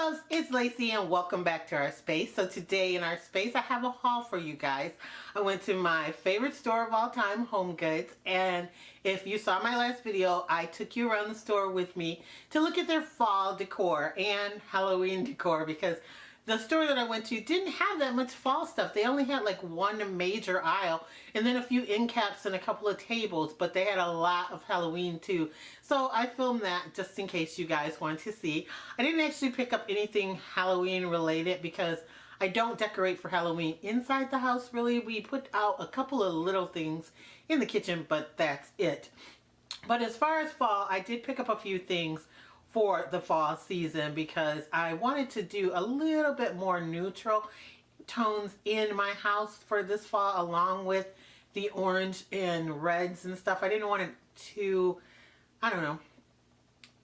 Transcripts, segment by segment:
loves, it's Lacey and welcome back to our space. So today in our space I have a haul for you guys. I went to my favorite store of all time, HomeGoods, and if you saw my last video, I took you around the store with me to look at their fall decor and Halloween decor because the store that I went to didn't have that much fall stuff. They only had like one major aisle and then a few end caps and a couple of tables, but they had a lot of Halloween too. So I filmed that just in case you guys want to see. I didn't actually pick up anything Halloween related because I don't decorate for Halloween inside the house really. We put out a couple of little things in the kitchen, but that's it. But as far as fall, I did pick up a few things for the fall season because I wanted to do a little bit more neutral tones in my house for this fall along with the orange and reds and stuff. I didn't want it too, I don't know,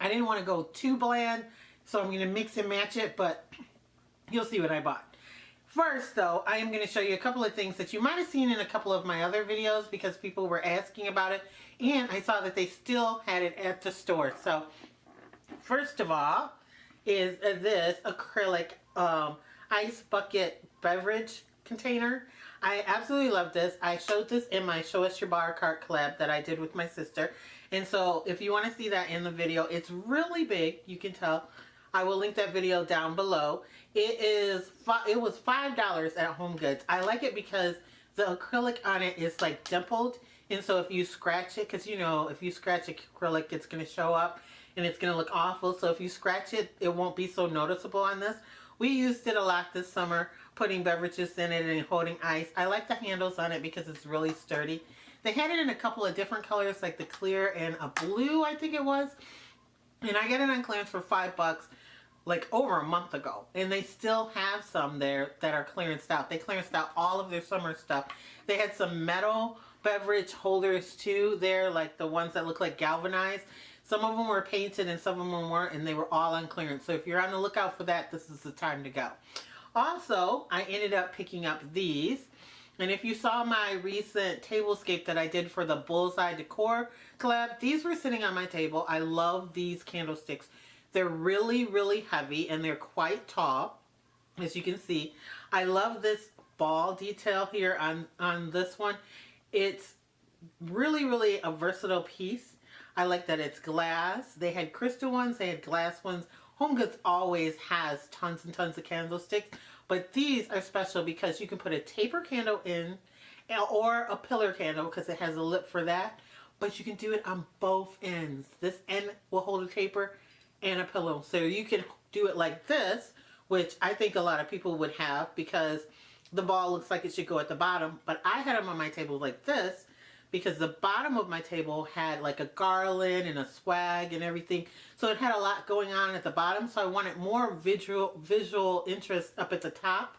I didn't want to go too bland, so I'm going to mix and match it, but you'll see what I bought. First though, I am going to show you a couple of things that you might have seen in a couple of my other videos because people were asking about it and I saw that they still had it at the store. So first of all is this acrylic ice bucket beverage container. I absolutely love this. I showed this in my Show Us Your Bar Cart collab that I did with my sister. And so if you want to see that in the video, it's really big. You can tell. I will link that video down below. It was $5 at HomeGoods. I like it because the acrylic on it is like dimpled. And so if you scratch it, because you know, if you scratch acrylic, it's going to show up and it's going to look awful. So if you scratch it, it won't be so noticeable on this. We used it a lot this summer, putting beverages in it and holding ice. I like the handles on it because it's really sturdy. They had it in a couple of different colors, like the clear and a blue, I think it was. And I got it on clearance for $5 like over a month ago. And they still have some there that are clearanced out. They clearanced out all of their summer stuff. They had some metal beverage holders too there, like the ones that look like galvanized. Some of them were painted and some of them weren't, and they were all on clearance. So if you're on the lookout for that, this is the time to go. Also, I ended up picking up these. And if you saw my recent tablescape that I did for the Bullseye Decor collab, these were sitting on my table. I love these candlesticks. They're really, really heavy and they're quite tall, as you can see. I love this ball detail here on this one. It's really, really a versatile piece. I like that it's glass. They had crystal ones, they had glass ones. HomeGoods always has tons and tons of candlesticks, but these are special because you can put a taper candle in or a pillar candle because it has a lip for that, but you can do it on both ends. This end will hold a taper and a pillow. So you can do it like this, which I think a lot of people would have because the ball looks like it should go at the bottom, but I had them on my table like this because the bottom of my table had like a garland and a swag and everything. So it had a lot going on at the bottom. So I wanted more visual interest up at the top.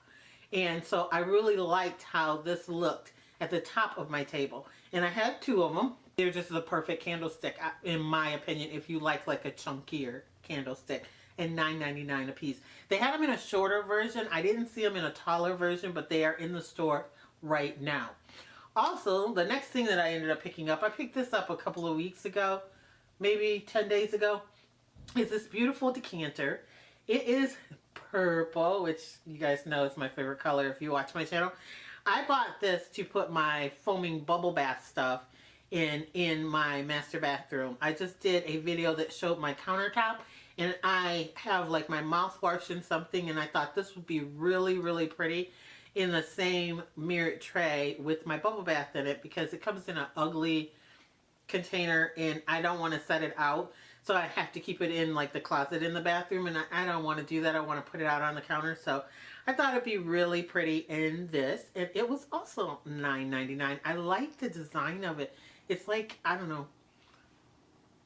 And so I really liked how this looked at the top of my table. And I had two of them. They're just the perfect candlestick, in my opinion, if you like a chunkier candlestick, and $9.99 a piece. They had them in a shorter version. I didn't see them in a taller version, but they are in the store right now. Also, the next thing that I ended up picking up, I picked this up a couple of weeks ago, maybe 10 days ago, is this beautiful decanter. It is purple, which you guys know is my favorite color if you watch my channel. I bought this to put my foaming bubble bath stuff in my master bathroom. I just did a video that showed my countertop and I have like my mouthwash and something, and I thought this would be really, really pretty in the same mirrored tray with my bubble bath in it because it comes in an ugly container and I don't want to set it out. So I have to keep it in like the closet in the bathroom, and I don't want to do that. I want to put it out on the counter. So I thought it'd be really pretty in this. And it was also $9.99. I like the design of it. It's like, I don't know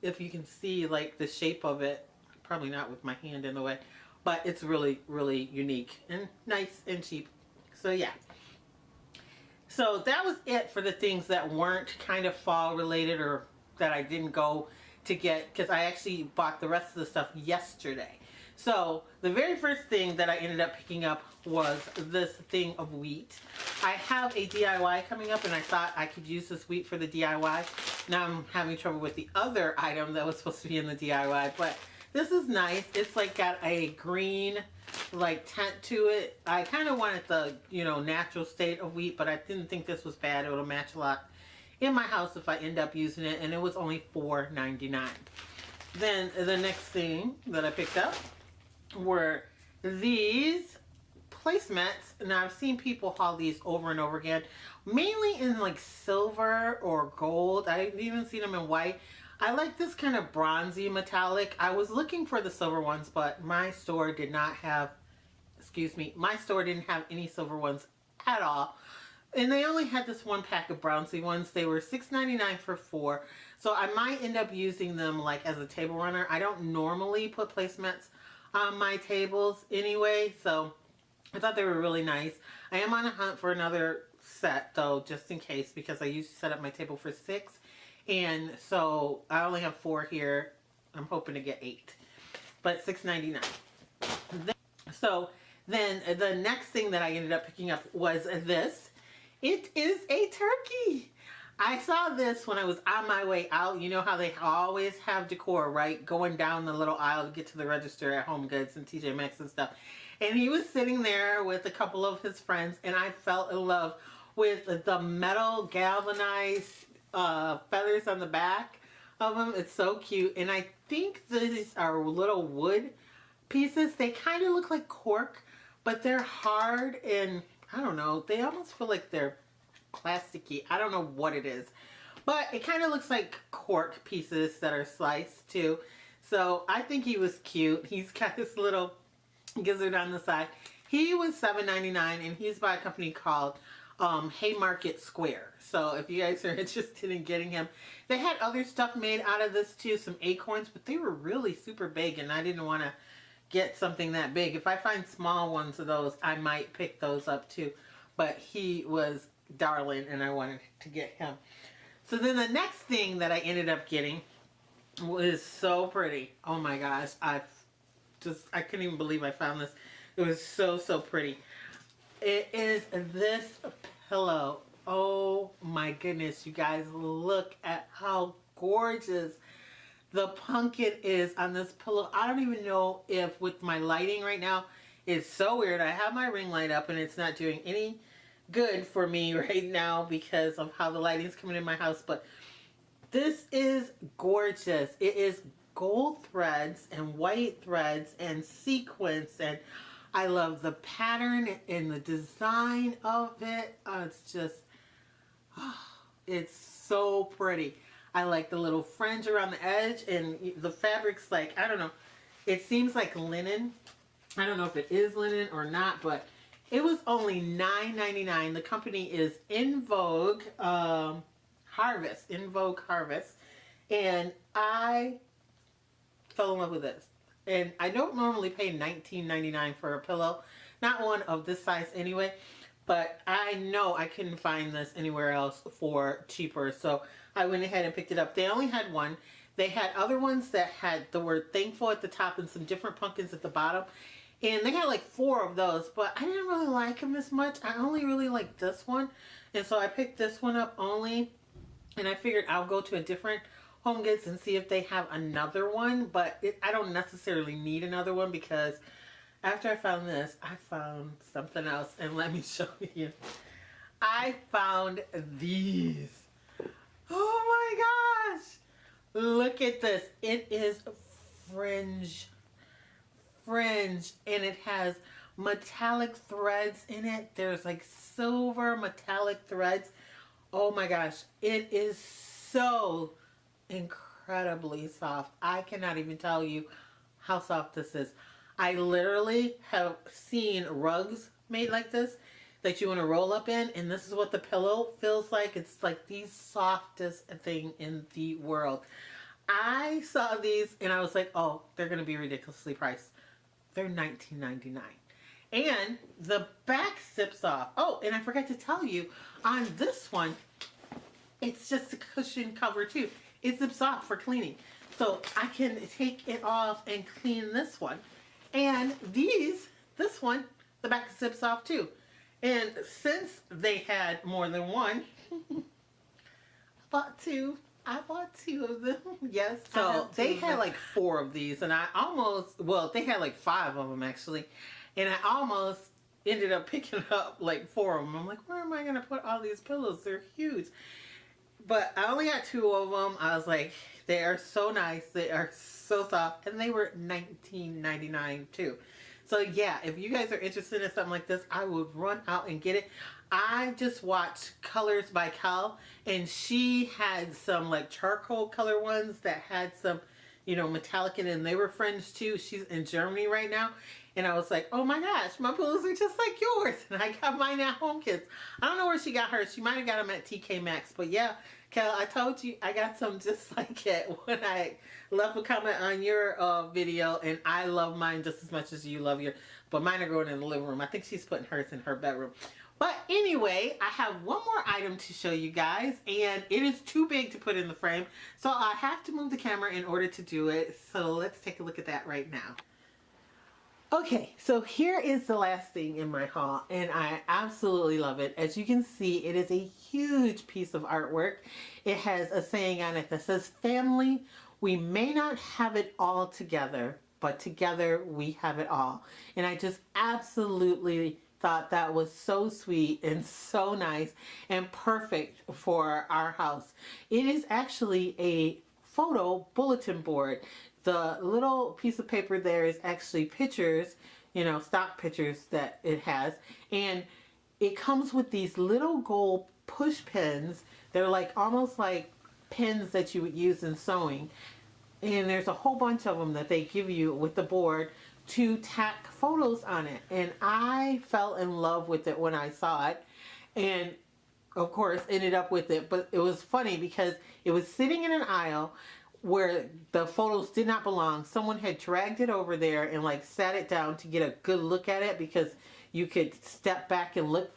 if you can see like the shape of it. Probably not with my hand in the way. But it's really, really unique and nice and cheap. So yeah. So that was it for the things that weren't kind of fall related or that I didn't go to get, because I actually bought the rest of the stuff yesterday. So the very first thing that I ended up picking up was this thing of wheat. I have a DIY coming up and I thought I could use this wheat for the DIY. Now I'm having trouble with the other item that was supposed to be in the DIY, but This is nice. It's like got a green like tint to it. I kind of wanted the, you know, natural state of wheat, but I didn't think this was bad. It'll match a lot in my house if I end up using it, and it was only $4.99. Then the next thing that I picked up were these placemats. Now I've seen people haul these over and over again, mainly in like silver or gold. I've even seen them in white. I like this kind of bronzy metallic. I was looking for the silver ones, but my store did not have, excuse me, my store didn't have any silver ones at all. And they only had this one pack of bronzy ones. They were $6.99 for 4. So I might end up using them like as a table runner. I don't normally put placemats on my tables anyway, so I thought they were really nice. I am on a hunt for another set though, just in case, because I usually set up my table for 6. And so I only have 4 here. I'm hoping to get 8. But $6.99. So then the next thing that I ended up picking up was this. It is a turkey. I saw this when I was on my way out. You know how they always have Decor, right? Going down the little aisle to get to the register at HomeGoods and TJ Maxx and stuff. And he was sitting there with a couple of his friends, and I fell in love with the metal galvanized feathers on the back of them. It's so cute. And I think these are little wood pieces. They kind of look like cork, but they're hard, and I don't know, they almost feel like they're plasticky. I don't know what it is, but it kind of looks like cork pieces that are sliced too. So I think he was cute. He's got this little gizzard on the side. He was $7.99, and he's by a company called Haymarket Square. So if you guys are interested in getting him, they had other stuff made out of this too, some acorns, but they were really super big, and I didn't want to get something that big. If I find small ones of those, I might pick those up too. But he was darling, and I wanted to get him. So then the next thing that I ended up getting was so pretty. Oh my gosh, I couldn't even believe I found this. It was so pretty. It is this pillow. Oh my goodness, you guys, look at how gorgeous the pumpkin is on this pillow. I don't even know if with my lighting right now, it's so weird. I have my ring light up and it's not doing any good for me right now because of how the lighting's coming in my house, but this is gorgeous. It is gold threads and white threads and sequins, and I love the pattern and the design of it. It's just, it's so pretty. I like the little fringe around the edge, and the fabric's like, I don't know, it seems like linen. I don't know if it is linen or not, but it was only $9.99. The company is In Vogue Harvest. In Vogue Harvest. And I fell in love with this. And I don't normally pay $19.99 for a pillow. Not one of this size anyway. But I know I couldn't find this anywhere else for cheaper. So I went ahead and picked it up. They only had one. They had other ones that had the word thankful at the top and some different pumpkins at the bottom. And they had like 4 of those, but I didn't really like them as much. I only really liked this one. And so I picked this one up only. And I figured I'll go to a different HomeGoods and see if they have another one. But I don't necessarily need another one because after I found this, I found something else. And let me show you. I found these. Oh my gosh. Look at this. It is fringe, and it has metallic threads in it. There's like silver metallic threads. Oh my gosh, it is so incredibly soft. I cannot even tell you how soft this is. I literally have seen rugs made like this that you want to roll up in, and this is what the pillow feels like. It's like the softest thing in the world. I saw these and I was like, oh, they're going to be ridiculously priced. They're $19.99. And the back zips off. Oh, and I forgot to tell you, on this one, it's just a cushion cover too. It zips off for cleaning. So I can take it off and clean this one. And this one, the back zips off too. And since they had more than one, I bought 2. I bought 2 of them. Yes. So they had like 4 of these, and I almost, well, they had like 5 of them actually, and I almost ended up picking up like 4 of them. I'm like, where am I going to put all these pillows? They're huge. But I only got 2 of them. I was like, they are so nice. They are so soft, and they were $19.99 too. So yeah, if you guys are interested in something like this, I would run out and get it. I just watched Colors by Cal, and she had some like charcoal color ones that had some, you know, metallic in it, and they were friends too. She's in Germany right now, and I was like, oh my gosh, my pillows are just like yours. And I got mine at HomeGoods. I don't know where she got hers. She might have got them at TK Maxx, but yeah, Cal, I told you I got some just like it when I left a comment on your video, and I love mine just as much as you love yours. But mine are going in the living room. I think she's putting hers in her bedroom. But anyway, I have one more item to show you guys, and it is too big to put in the frame, so I have to move the camera in order to do it. So let's take a look at that right now. Okay, so here is the last thing in my haul, and I absolutely love it. As you can see, it is a huge piece of artwork. It has a saying on it that says, "Family, we may not have it all together, but together we have it all." And I just absolutely thought that was so sweet and so nice and perfect for our house. It is actually a photo bulletin board. The little piece of paper there is actually pictures, you know, stock pictures that it has, and it comes with these little gold push pins. They're like almost like pins that you would use in sewing, and there's a whole bunch of them that they give you with the board to tack photos on it. And I fell in love with it when I saw it, and of course ended up with it. But it was funny because it was sitting in an aisle where the photos did not belong. Someone had dragged it over there and like sat it down to get a good look at it, because you could step back and look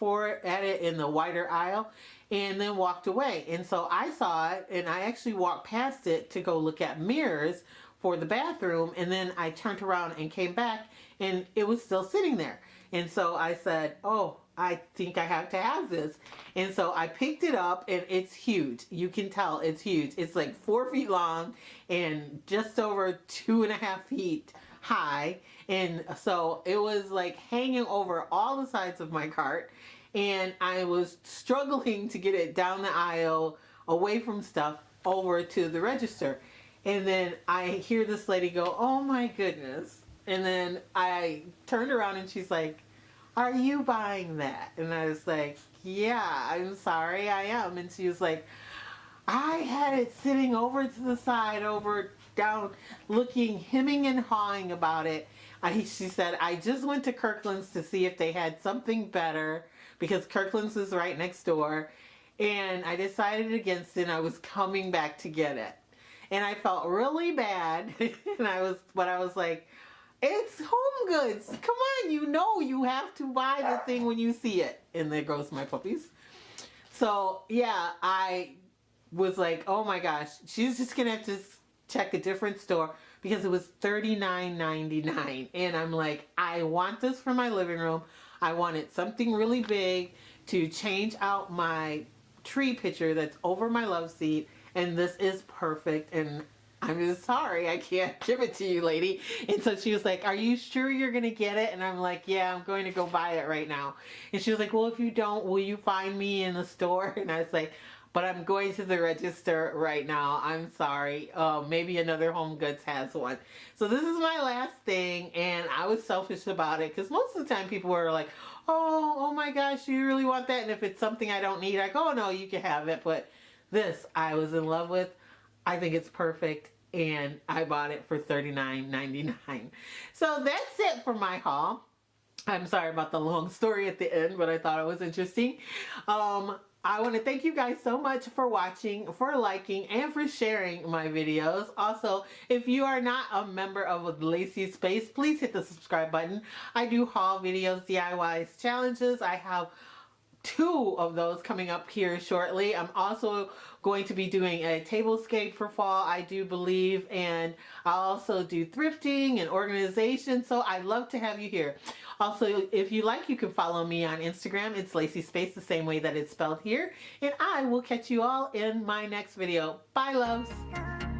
at it in the wider aisle, and then walked away. And so I saw it, and I actually walked past it to go look at mirrors for the bathroom, and then I turned around and came back, and it was still sitting there. And so I said, oh, I think I have to have this. And so I picked it up, and it's huge. You can tell it's huge. It's like 4 feet long and just over 2.5 feet high. And so it was like hanging over all the sides of my cart, and I was struggling to get it down the aisle away from stuff over to the register. And then I hear this lady go, oh my goodness. And then I turned around, and she's like, are you buying that? And I was like, yeah, I'm sorry, I am. And she was like, I had it sitting over to the side, down, looking, hemming and hawing about it. She said, I just went to Kirkland's to see if they had something better, because Kirkland's is right next door. And I decided against it, and I was coming back to get it. And I felt really bad. And I was like, it's HomeGoods. Come on, you know you have to buy the thing when you see it. And there goes my puppies. So yeah, I was like, oh my gosh, she's just gonna have to check a different store, because it was $39.99. And I'm like, I want this for my living room. I wanted something really big to change out my tree picture that's over my love seat, and this is perfect. And I'm just sorry, I can't give it to you, lady. And so she was like, are you sure you're gonna get it? And I'm like, yeah, I'm going to go buy it right now. And she was like, well, if you don't, will you find me in the store? And I was like, but I'm going to the register right now. I'm sorry. Maybe another HomeGoods has one. So this is my last thing, and I was selfish about it, because most of the time people were like, oh my gosh, you really want that? And if it's something I don't need, I go, oh no, you can have it. But this I was in love with. I think it's perfect, and I bought it for $39.99. So that's it for my haul. I'm sorry about the long story at the end, but I thought it was interesting. I want to thank you guys so much for watching, for liking, and for sharing my videos. Also, if you are not a member of Lacee Space, please hit the subscribe button. I do haul videos, DIYs, challenges. I have 2 of those coming up here shortly. I'm also going to be doing a tablescape for fall, I do believe, and I also do thrifting and organization, so I'd love to have you here. Also, if you like, you can follow me on Instagram. It's Lacee Space, the same way that it's spelled here, and I will catch you all in my next video. Bye, loves.